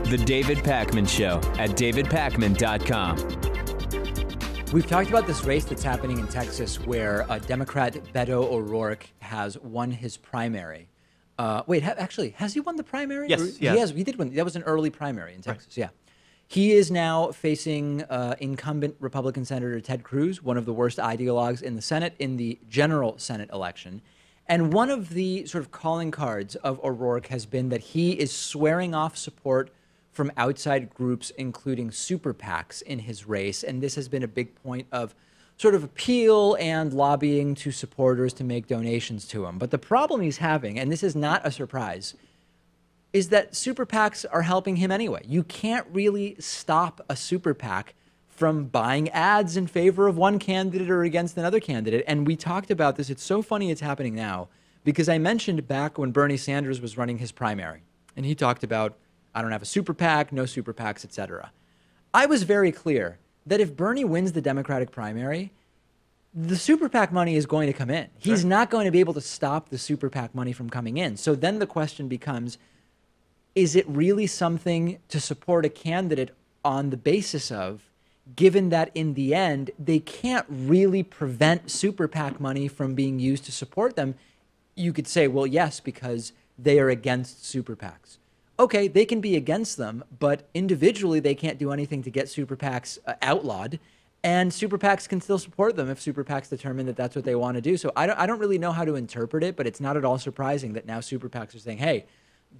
The David Pakman Show at davidpakman.com. We've talked about this race that's happening in Texas where Democrat Beto O'Rourke has won his primary. Actually, has he won the primary? Yes, He did win. That was an early primary in Texas, yeah. He is now facing incumbent Republican Senator Ted Cruz, one of the worst ideologues in the Senate, in the general Senate election. And one of the sort of calling cards of O'Rourke has been that he is swearing off support from outside groups, including super PACs, in his race. And this has been a big point of sort of appeal and lobbying to supporters to make donations to him. But the problem he's having, and this is not a surprise, is that super PACs are helping him anyway. You can't really stop a super PAC from buying ads in favor of one candidate or against another candidate. And we talked about this. It's so funny it's happening now because I mentioned back when Bernie Sanders was running his primary and he talked about, I don't have a super PAC, no super PACs, etc. I was very clear that if Bernie wins the Democratic primary, the super PAC money is going to come in. Sure. He's not going to be able to stop the super PAC money from coming in. So then the question becomes, is it really something to support a candidate on the basis of, given that in the end, they can't really prevent super PAC money from being used to support them? You could say, well, yes, because they are against super PACs. Okay, they can be against them, but individually they can't do anything to get super PACs outlawed, and super PACs can still support them if super PACs determine that that's what they want to do. So I don't really know how to interpret it, but it's not at all surprising that now super PACs are saying, hey,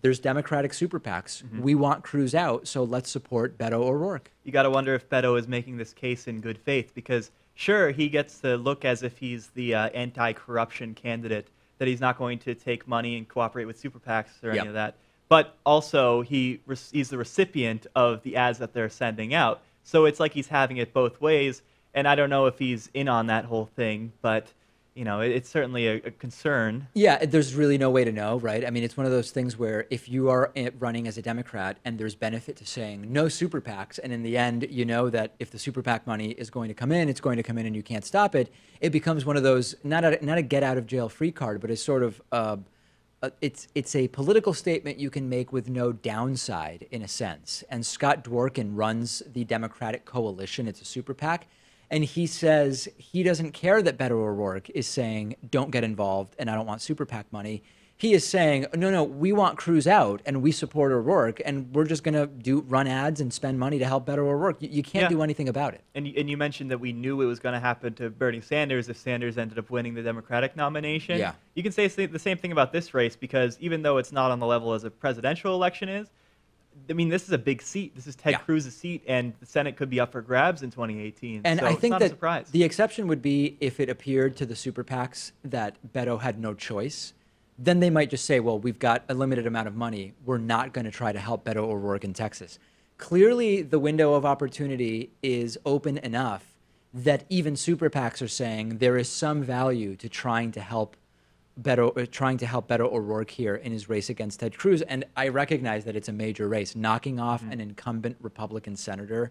there's Democratic super PACs. Mm-hmm. We want Cruz out, so let's support Beto O'Rourke. You got to wonder if Beto is making this case in good faith because, sure, he gets to look as if he's the anti-corruption candidate, that he's not going to take money and cooperate with super PACs or any of that. But also, he's the recipient of the ads that they're sending out. So it's like he's having it both ways. And I don't know if he's in on that whole thing, but you know, it's certainly a concern. Yeah, there's really no way to know, right? I mean, it's one of those things where if you are running as a Democrat and there's benefit to saying no super PACs, and in the end, you know that if the super PAC money is going to come in, it's going to come in and you can't stop it, it becomes one of those, not a get out of jail free card, but it's sort of, it's a political statement you can make with no downside in a sense. And Scott Dworkin runs the Democratic Coalition. It's a super PAC. And he says he doesn't care that Beto O'Rourke is saying, don't get involved and I don't want super PAC money. He is saying, no, we want Cruz out and we support O'Rourke and we're just going to run ads and spend money to help Beto O'Rourke. You can't do anything about it. And you mentioned that we knew it was going to happen to Bernie Sanders if Sanders ended up winning the Democratic nomination. Yeah. You can say the same thing about this race because even though it's not on the level as a presidential election is, I mean, this is a big seat. This is Ted Cruz's seat, and the Senate could be up for grabs in 2018. And so I think it's not that a surprise. The exception would be if it appeared to the super PACs that Beto had no choice. Then they might just say, well, we've got a limited amount of money. We're not going to try to help Beto O'Rourke in Texas. Clearly, the window of opportunity is open enough that even super PACs are saying there is some value to trying to help Beto O'Rourke here in his race against Ted Cruz. And I recognize that it's a major race. Knocking off an incumbent Republican senator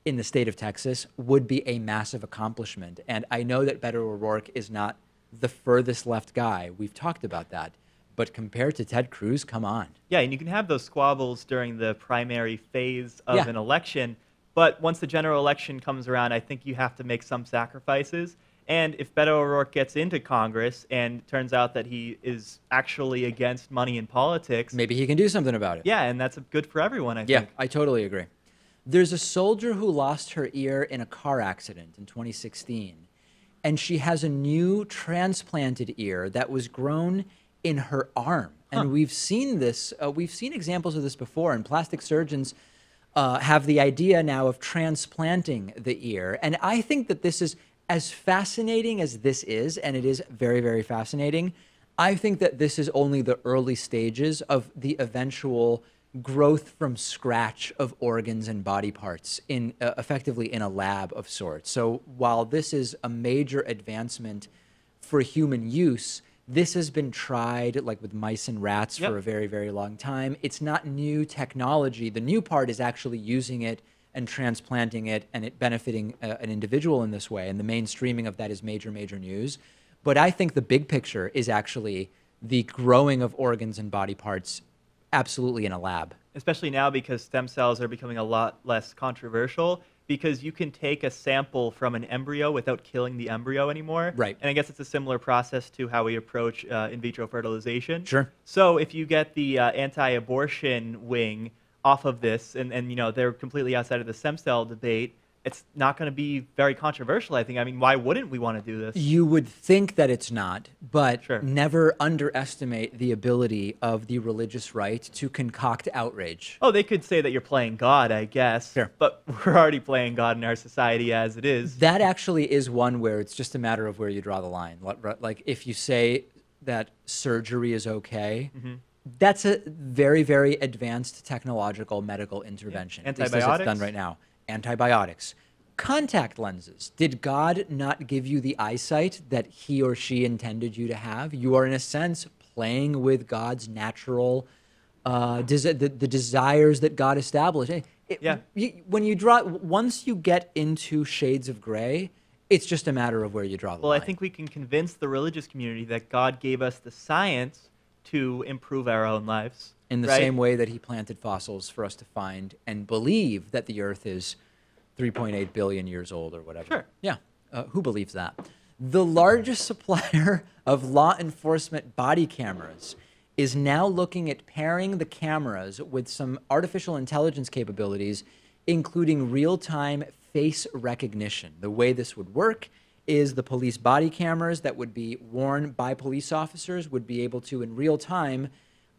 in the state of Texas would be a massive accomplishment. And I know that Beto O'Rourke is not the furthest left guy. We've talked about that. But compared to Ted Cruz, come on. Yeah, and you can have those squabbles during the primary phase of an election. But once the general election comes around, I think you have to make some sacrifices. And if Beto O'Rourke gets into Congress and turns out that he is actually against money in politics, maybe he can do something about it. Yeah, and that's good for everyone, I think. Yeah, I totally agree. There's a soldier who lost her ear in a car accident in 2016, and she has a new transplanted ear that was grown in her arm. And we've seen this, we've seen examples of this before, and plastic surgeons have the idea now of transplanting the ear. And I think that this is, as fascinating as this is, and it is very, very fascinating, I think that this is only the early stages of the eventual growth from scratch of organs and body parts in effectively in a lab of sorts. So while this is a major advancement for human use, this has been tried like with mice and rats for a very, very long time. It's not new technology. The new part is actually using it and transplanting it and it benefiting an individual in this way. And the mainstreaming of that is major, major news. But I think the big picture is actually the growing of organs and body parts absolutely in a lab. especially now because stem cells are becoming a lot less controversial because you can take a sample from an embryo without killing the embryo anymore. Right. And I guess it's a similar process to how we approach in vitro fertilization. Sure. So if you get the anti-abortion wing off of this, and you know they're completely outside of the stem cell debate, it's not going to be very controversial, I think. I mean, why wouldn't we want to do this? You would think that it's not, but Sure. never underestimate the ability of the religious right to concoct outrage. Oh, they could say that you're playing God, I guess. Sure. But we're already playing God in our society as it is. That actually is one where it's just a matter of where you draw the line. Like if you say that surgery is okay, that's a very, very advanced technological medical intervention. At least as it's Antibiotics? done right now. Antibiotics. Contact lenses. Did God not give you the eyesight that he or she intended you to have? You are, in a sense, playing with God's natural, the desires that God established. When you draw, once you get into shades of gray, it's just a matter of where you draw the Well, line. I think we can convince the religious community that God gave us the science to improve our own lives. In the right? same way that he planted fossils for us to find and believe that the Earth is 3.8 billion years old or whatever. Sure. Yeah. Who believes that? The largest supplier of law enforcement body cameras is now looking at pairing the cameras with some artificial intelligence capabilities, including real-time face recognition. The way this would work is the police body cameras that would be worn by police officers would be able to, in real time,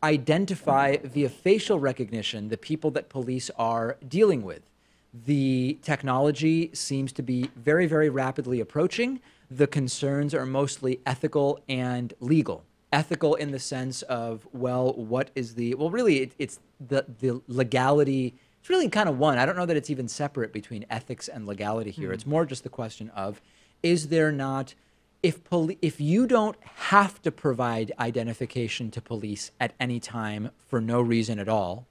identify via facial recognition the people that police are dealing with. The technology seems to be very, very rapidly approaching. The concerns are mostly ethical and legal. Ethical in the sense of, well, what is the, well, really, it's the legality. It's really kind of one. I don't know that it's even separate between ethics and legality here. It's more just the question of, is there not, if you don't have to provide identification to police at any time for no reason at all,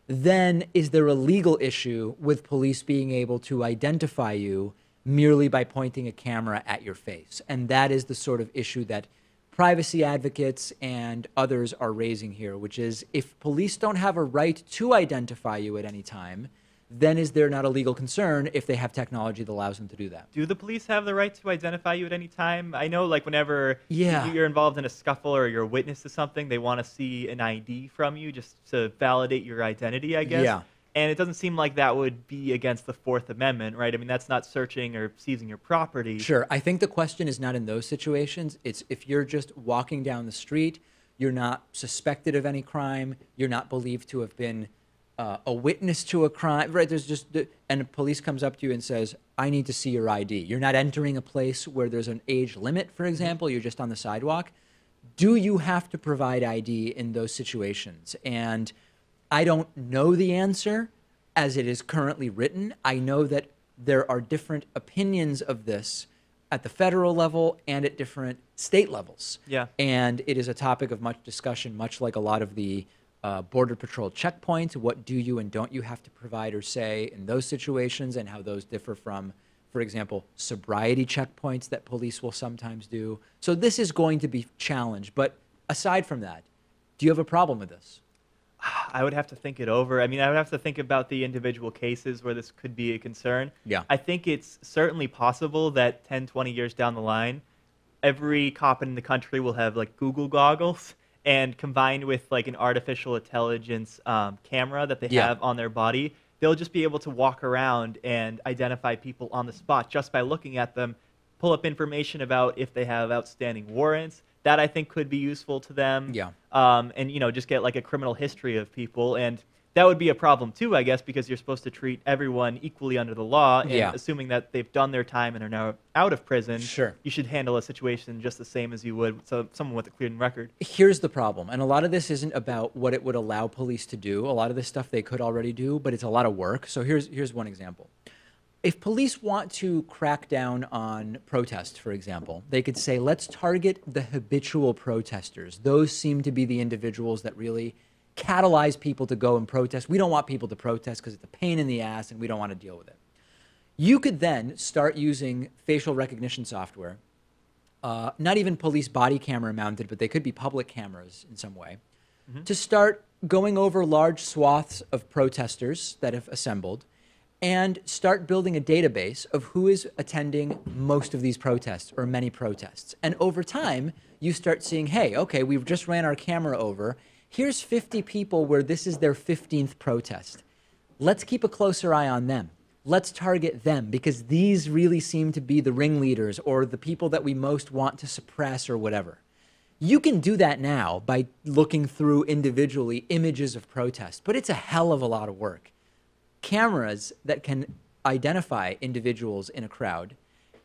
then is there a legal issue with police being able to identify you merely by pointing a camera at your face? And that is the sort of issue that privacy advocates and others are raising here, which is if police don't have a right to identify you at any time, then is there not a legal concern if they have technology that allows them to do that? Do the police have the right to identify you at any time? I know, like, whenever Yeah. you're involved in a scuffle or you're a witness to something, they want to see an ID from you just to validate your identity, I guess. Yeah. And it doesn't seem like that would be against the Fourth Amendment, right? I mean, that's not searching or seizing your property. Sure. I think the question is not in those situations. It's if you're just walking down the street, you're not suspected of any crime, you're not believed to have been a witness to a crime, right? There's just, and the police comes up to you and says, I need to see your ID. You're not entering a place where there's an age limit, for example, you're just on the sidewalk. Do you have to provide ID in those situations? And I don't know the answer as it is currently written. I know that there are different opinions of this at the federal level and at different state levels. Yeah. And it is a topic of much discussion, much like a lot of the Border Patrol checkpoints. What do you and don't you have to provide or say in those situations, and how those differ from, for example, sobriety checkpoints that police will sometimes do. So this is going to be challenged. But aside from that, do you have a problem with this? I would have to think it over. I mean, I would have to think about the individual cases where this could be a concern. Yeah. I think it's certainly possible that 10, 20 years down the line, every cop in the country will have like Google goggles, and combined with like an artificial intelligence camera that they Yeah. have on their body, they'll just be able to walk around and identify people on the spot just by looking at them, pull up information about if they have outstanding warrants. That I think could be useful to them. Yeah. And, you know, just get like a criminal history of people. And that would be a problem too, I guess, because you're supposed to treat everyone equally under the law. And Yeah. assuming that they've done their time and are now out of prison, Sure. you should handle a situation just the same as you would someone with a clean record. Here's the problem, and a lot of this isn't about what it would allow police to do. A lot of this stuff they could already do, but it's a lot of work. So here's one example. If police want to crack down on protests, for example, they could say, let's target the habitual protesters. Those seem to be the individuals that really catalyze people to go and protest. We don't want people to protest because it's a pain in the ass and we don't want to deal with it. You could then start using facial recognition software, not even police body camera mounted, but they could be public cameras in some way, to start going over large swaths of protesters that have assembled and start building a database of who is attending most of these protests or many protests. And over time, you start seeing, hey, okay, we've just ran our camera over. Here's 50 people where this is their 15th protest. Let's keep a closer eye on them. Let's target them because these really seem to be the ringleaders or the people that we most want to suppress or whatever. You can do that now by looking through individually images of protest, but it's a hell of a lot of work. Cameras that can identify individuals in a crowd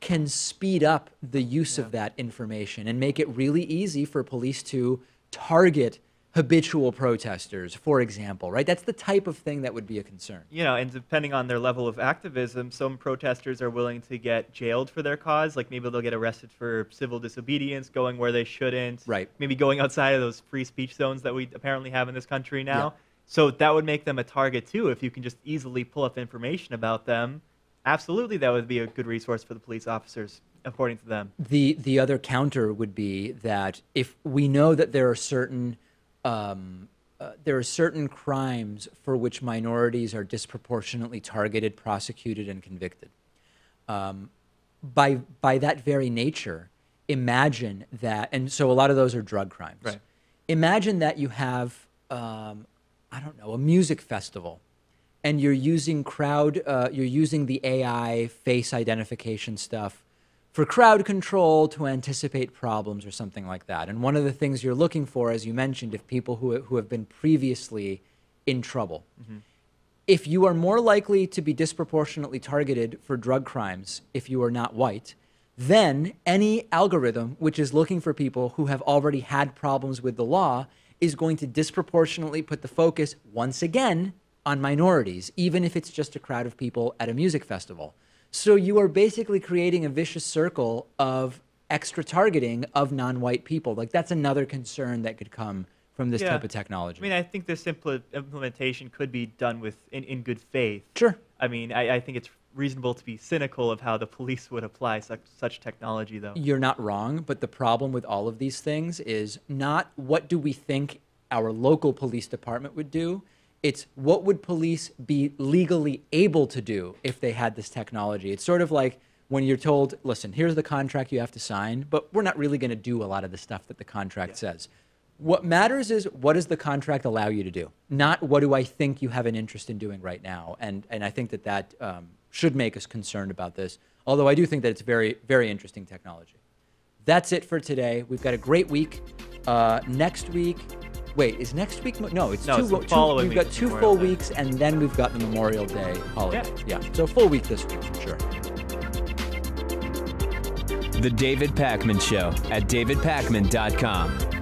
can speed up the use of that information and make it really easy for police to target habitual protesters, for example, right? That's the type of thing that would be a concern. You know, and depending on their level of activism, some protesters are willing to get jailed for their cause. Like maybe they'll get arrested for civil disobedience, going where they shouldn't. Right. Maybe going outside of those free speech zones that we apparently have in this country now. Yeah. So that would make them a target too. If you can just easily pull up information about them, absolutely that would be a good resource for the police officers, according to them. The other counter would be that if we know that there are certain crimes for which minorities are disproportionately targeted, prosecuted, and convicted. By that very nature, imagine that, and so a lot of those are drug crimes. Right. Imagine that you have, I don't know, a music festival, and you're using the AI face identification stuff for crowd control to anticipate problems or something like that. And one of the things you're looking for, as you mentioned, if people who have been previously in trouble. If you are more likely to be disproportionately targeted for drug crimes if you are not white, then any algorithm which is looking for people who have already had problems with the law is going to disproportionately put the focus, once again, on minorities, even if it's just a crowd of people at a music festival. So you are basically creating a vicious circle of extra targeting of non-white people. Like that's another concern that could come from this type of technology. I mean, I think this implementation could be done in good faith. Sure. I mean, I think it's reasonable to be cynical of how the police would apply such technology, though. You're not wrong, but the problem with all of these things is not what do we think our local police department would do. It's what would police be legally able to do if they had this technology. It's sort of like when you're told, listen, here's the contract you have to sign, but we're not really going to do a lot of the stuff that the contract says. What matters is what does the contract allow you to do, not what do I think you have an interest in doing right now. And I think that should make us concerned about this, although I do think that it's very, very interesting technology. That's it for today. We've got a great week. Next week, wait, is next week? No, it's following we've got two full weeks, and then we've got the Memorial Day holiday. Yeah, so full week this week, for sure. The David Pakman Show at davidpakman.com.